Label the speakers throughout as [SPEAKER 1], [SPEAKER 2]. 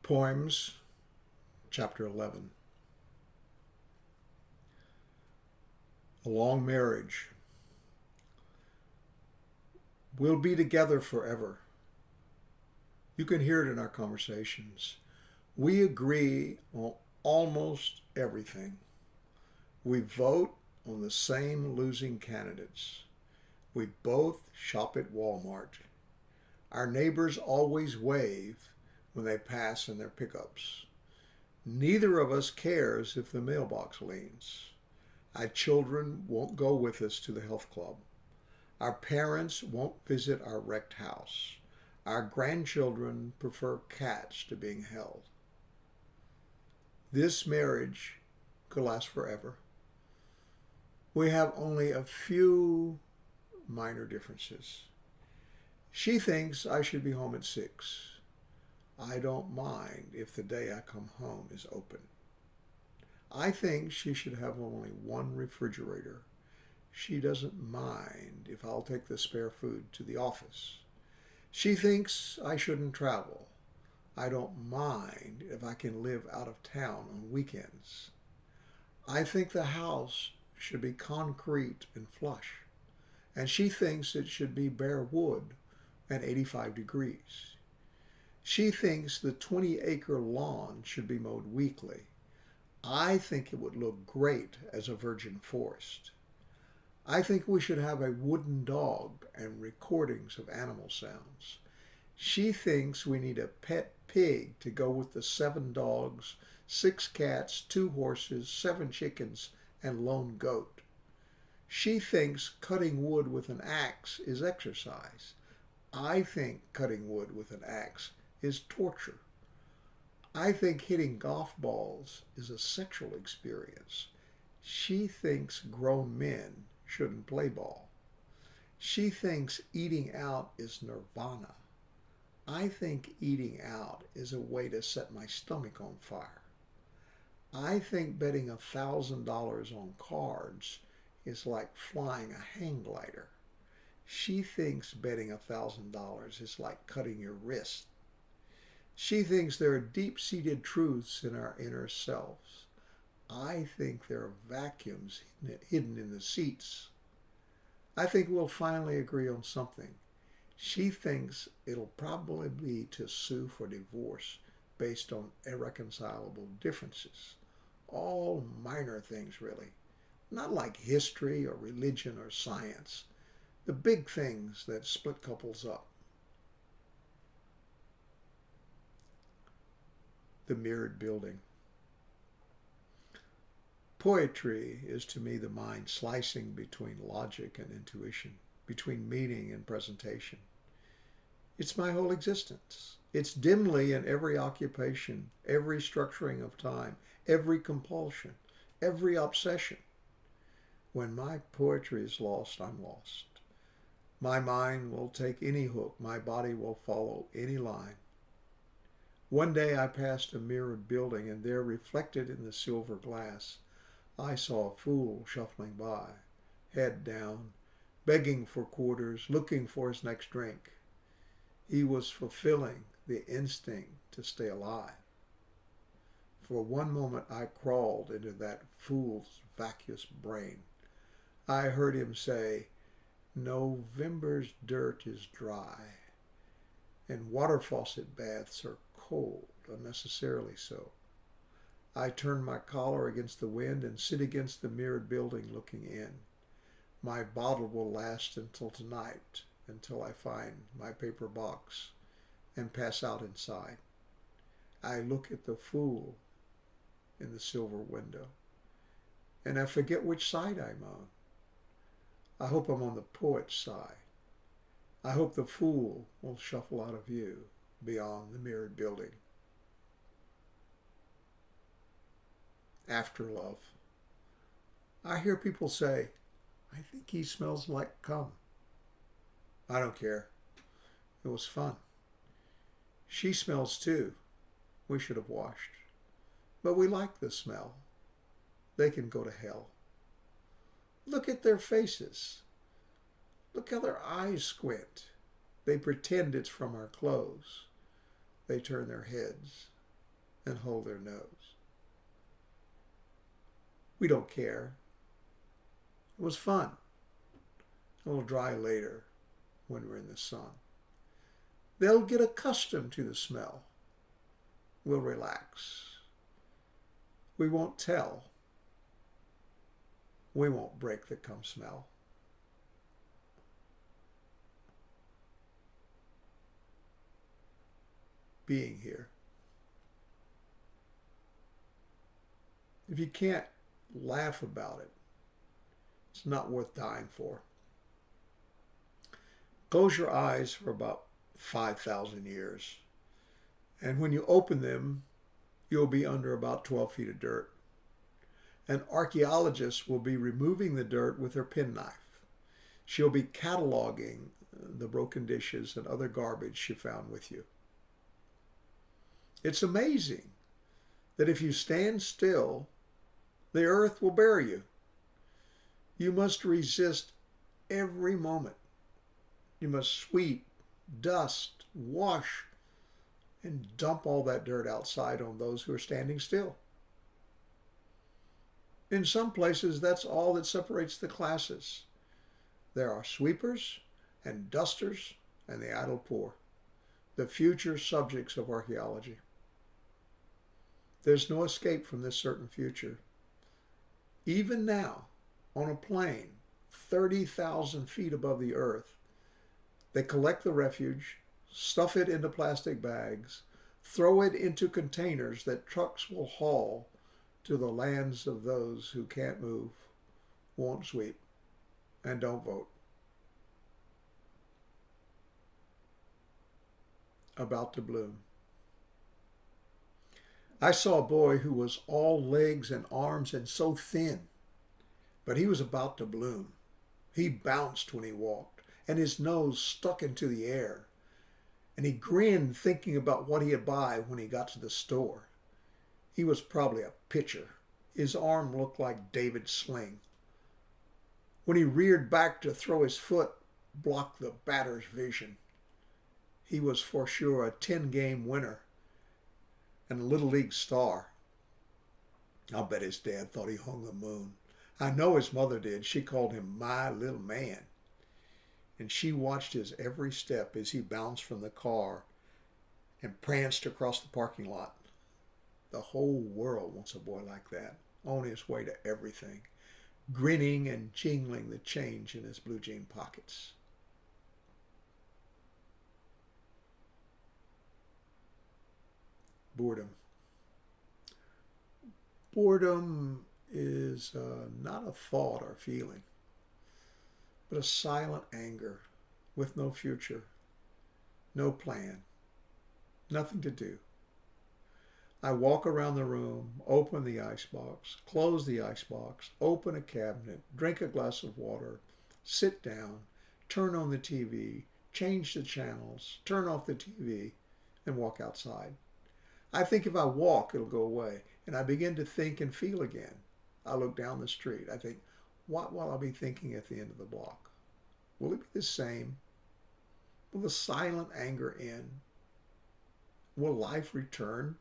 [SPEAKER 1] Poems, Chapter 11. A long marriage. We'll be together forever. You can hear it in our conversations. We agree on almost everything. We vote on the same losing candidates. We both shop at Walmart. Our neighbors always wave when they pass in their pickups. Neither of us cares if the mailbox leans. Our children won't go with us to the health club. Our parents won't visit our wrecked house. Our grandchildren prefer cats to being held. This marriage could last forever. We have only a few minor differences. She thinks I should be home at 6. I don't mind if the day I come home is open. I think she should have only one refrigerator. She doesn't mind if I'll take the spare food to the office. She thinks I shouldn't travel. I don't mind if I can live out of town on weekends. I think the house should be concrete and flush, and she thinks it should be bare wood and 85 degrees. She thinks the 20-acre lawn should be mowed weekly. I think it would look great as a virgin forest. I think we should have a wooden dog and recordings of animal sounds. She thinks we need a pet pig to go with the 7 dogs, 6 cats, 2 horses, 7 chickens, and lone goat. She thinks cutting wood with an axe is exercise. I think cutting wood with an axe is torture. I think hitting golf balls is a sexual experience. She thinks grown men shouldn't play ball. She thinks eating out is nirvana. I think eating out is a way to set my stomach on fire. I think betting $1,000 on cards is like flying a hang glider. She thinks betting $1,000 is like cutting your wrist. She thinks there are deep-seated truths in our inner selves. I think there are vacuums hidden in the seats. I think we'll finally agree on something. She thinks it'll probably be to sue for divorce based on irreconcilable differences. All minor things, really. Not like history or religion or science. The big things that split couples up. The mirrored building. Poetry is to me the mind slicing between logic and intuition, between meaning and presentation. It's my whole existence. It's dimly in every occupation, every structuring of time, every compulsion, every obsession. When my poetry is lost, I'm lost. My mind will take any hook, my body will follow any line. One day I passed a mirrored building, and there, reflected in the silver glass, I saw a fool shuffling by, head down, begging for quarters, looking for his next drink. He was fulfilling the instinct to stay alive. For one moment I crawled into that fool's vacuous brain. I heard him say, "November's dirt is dry, and water faucet baths are cold, unnecessarily so." I turn my collar against the wind and sit against the mirrored building looking in. My bottle will last until tonight, until I find my paper box and pass out inside. I look at the fool in the silver window, and I forget which side I'm on. I hope I'm on the poet's side. I hope the fool will shuffle out of view beyond the mirrored building. After love. I hear people say, "I think he smells like cum." I don't care. It was fun. She smells too. We should have washed. But we like the smell. They can go to hell. Look at their faces. Look how their eyes squint. They pretend it's from our clothes. They turn their heads. and hold their nose. We don't care. It was fun. It'll dry later when we're in the sun. They'll get accustomed to the smell. We'll relax. We won't tell. We won't break the come smell. Being here. If you can't laugh about it, it's not worth dying for. Close your eyes for about 5,000 years. And when you open them, you'll be under about 12 feet of dirt. An archaeologist will be removing the dirt with her penknife. She'll be cataloging the broken dishes and other garbage she found with you. It's amazing that if you stand still, the earth will bury you. You must resist every moment. You must sweep, dust, wash, and dump all that dirt outside on those who are standing still. In some places, that's all that separates the classes. There are sweepers and dusters and the idle poor, the future subjects of archaeology. There's no escape from this certain future. Even now, on a plane 30,000 feet above the earth, they collect the refuse, stuff it into plastic bags, throw it into containers that trucks will haul to the lands of those who can't move, won't sweep, and don't vote. About to bloom. I saw a boy who was all legs and arms and so thin, but he was about to bloom. He bounced when he walked, and his nose stuck into the air, and he grinned thinking about what he'd buy when he got to the store. He was probably a pitcher. His arm looked like David's sling. When he reared back to throw his foot, blocked the batter's vision. He was for sure a 10-game winner and a Little League star. I'll bet his dad thought he hung the moon. I know his mother did. She called him my little man. And she watched his every step as he bounced from the car and pranced across the parking lot. The whole world wants a boy like that, on his way to everything, grinning and jingling the change in his blue jean pockets. Boredom. Boredom is not a thought or feeling, but a silent anger with no future, no plan, nothing to do. I walk around the room, open the icebox, close the icebox, open a cabinet, drink a glass of water, sit down, turn on the TV, change the channels, turn off the TV, and walk outside. I think if I walk, it'll go away. And I begin to think and feel again. I look down the street. I think, what will I be thinking at the end of the block? Will it be the same? Will the silent anger end? Will life return?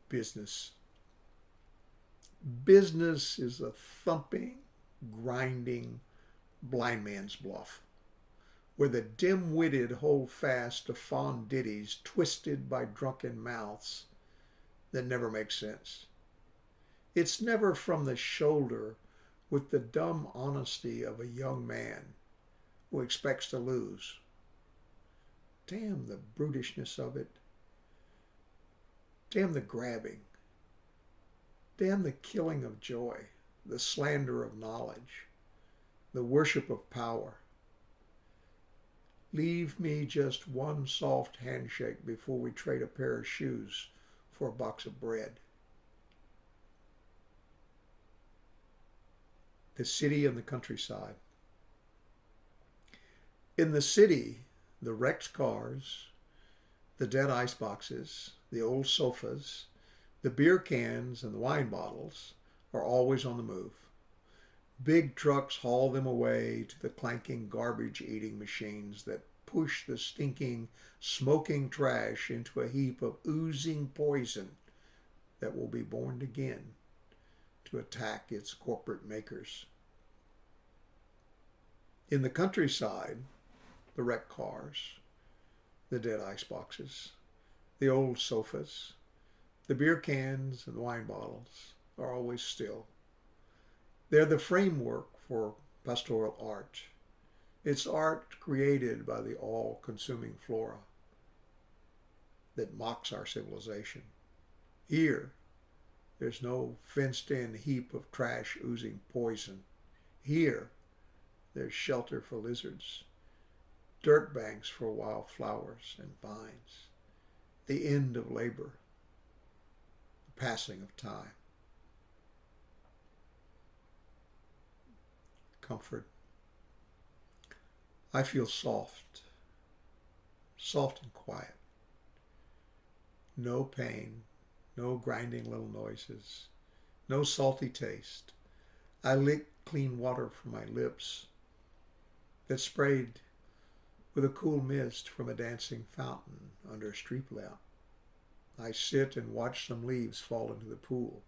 [SPEAKER 1] Business. Business is a thumping, grinding, blind man's bluff, where the dim-witted hold fast to fond ditties twisted by drunken mouths that never make sense. It's never from the shoulder with the dumb honesty of a young man who expects to lose. Damn the brutishness of it. Damn the grabbing. Damn the killing of joy, the slander of knowledge, the worship of power. Leave me just one soft handshake before we trade a pair of shoes for a box of bread. The city and the countryside. In the city, the wrecked cars, the dead ice boxes, the old sofas, the beer cans and the wine bottles are always on the move. Big trucks haul them away to the clanking garbage eating machines that push the stinking, smoking trash into a heap of oozing poison that will be born again to attack its corporate makers. In the countryside, the wrecked cars, the dead ice boxes, the old sofas, the beer cans and wine bottles are always still. They're the framework for pastoral art. It's art created by the all-consuming flora that mocks our civilization. Here, there's no fenced-in heap of trash oozing poison. Here, there's shelter for lizards, dirt banks for wildflowers and vines, the end of labor, the passing of time. Comfort. I feel soft, soft and quiet. No pain, no grinding little noises, no salty taste. I lick clean water from my lips that's sprayed with a cool mist from a dancing fountain under a street lamp. I sit and watch some leaves fall into the pool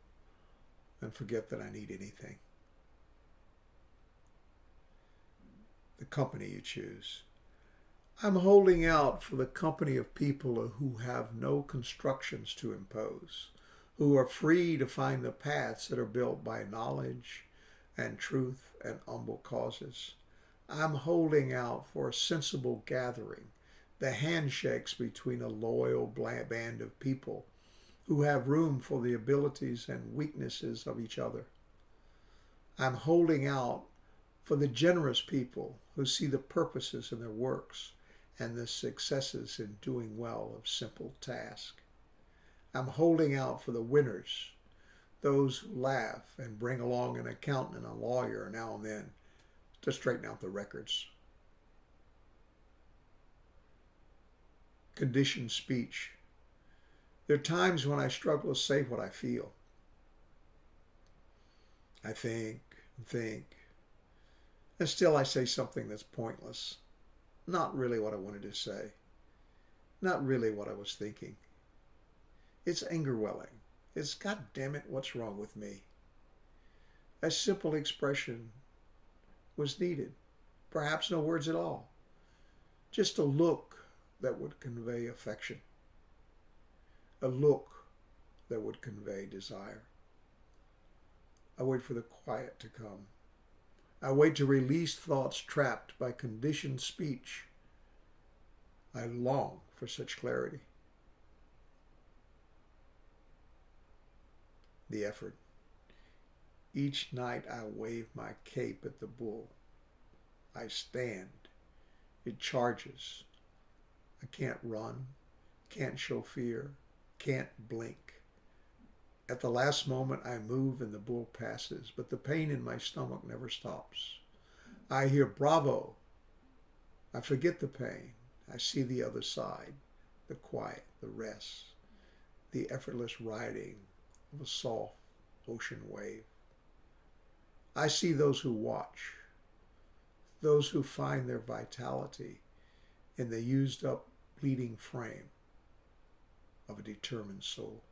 [SPEAKER 1] and forget that I need anything. The company you choose. I'm holding out for the company of people who have no constructions to impose, who are free to find the paths that are built by knowledge and truth and humble causes. I'm holding out for a sensible gathering, the handshakes between a loyal band of people who have room for the abilities and weaknesses of each other. I'm holding out for the generous people who see the purposes in their works and the successes in doing well of simple tasks. I'm holding out for the winners, those who laugh and bring along an accountant and a lawyer now and then to straighten out the records. Conditioned speech. There are times when I struggle to say what I feel. I think and think, and still I say something that's pointless. Not really what I wanted to say. Not really what I was thinking. It's anger welling. It's, God damn it, what's wrong with me? A simple expression was needed. Perhaps no words at all. Just a look that would convey affection. A look that would convey desire. I wait for the quiet to come. I wait to release thoughts trapped by conditioned speech. I long for such clarity. The effort. Each night I wave my cape at the bull. I stand. It charges. I can't run, can't show fear, can't blink. At the last moment I move and the bull passes, but the pain in my stomach never stops. I hear bravo. I forget the pain. I see the other side, the quiet, the rest, the effortless riding of a soft ocean wave. I see those who watch, those who find their vitality in the used up, bleeding frame of a determined soul.